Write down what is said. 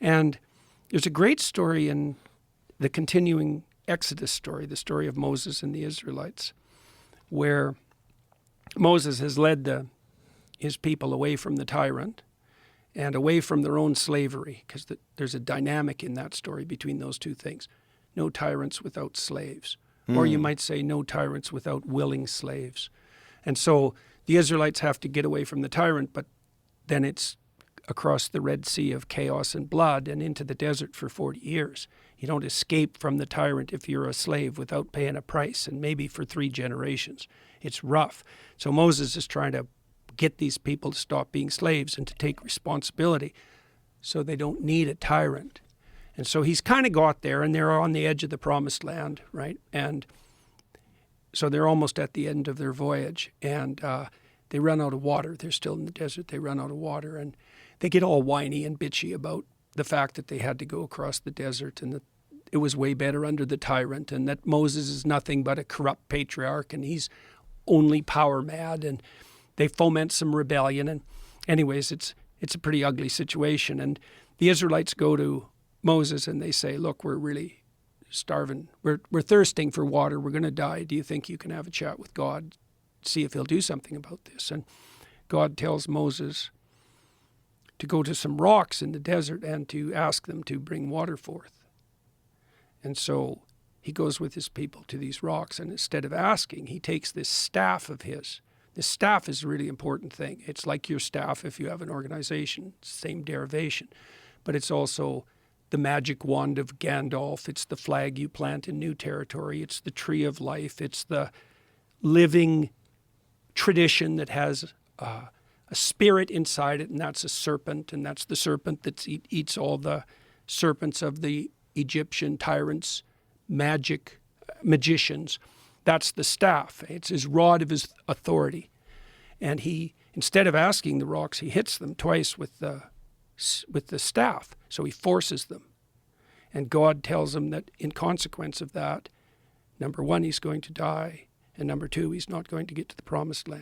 And there's a great story in the continuing Exodus story, the story of Moses and the Israelites, where Moses has led his people away from the tyrant and away from their own slavery, because there's a dynamic in that story between those two things. No tyrants without slaves. Or you might say no tyrants without willing slaves. And so the Israelites have to get away from the tyrant, but then it's across the Red Sea of chaos and blood and into the desert for 40 years. You don't escape from the tyrant if you're a slave without paying a price, and maybe for 3 generations. It's rough. So Moses is trying to get these people to stop being slaves and to take responsibility so they don't need a tyrant. And so he's kind of got there, and they're on the edge of the promised land, right? And so they're almost at the end of their voyage, and they run out of water. They're still in the desert. They run out of water, and they get all whiny and bitchy about the fact that they had to go across the desert and that it was way better under the tyrant, and that Moses is nothing but a corrupt patriarch, and he's only power mad, and they foment some rebellion. And anyways, it's a pretty ugly situation. And the Israelites go to Moses and they say, look, we're really starving. We're thirsting for water. We're going to die. Do you think you can have a chat with God, see if he'll do something about this? And God tells Moses to go to some rocks in the desert and to ask them to bring water forth. And so he goes with his people to these rocks, and instead of asking, he takes this staff of his. This staff is a really important thing. It's like your staff if you have an organization, same derivation. But it's also the magic wand of Gandalf. It's the flag you plant in new territory. It's the tree of life. It's the living tradition that has a spirit inside it, and that's a serpent, and that's the serpent that eats all the serpents of the Egyptian tyrants, magicians. That's the staff. It's his rod of his authority. And he, instead of asking the rocks, he hits them twice with the staff. So he forces them. And God tells him that in consequence of that, number 1, he's going to die. And number 2, he's not going to get to the promised land.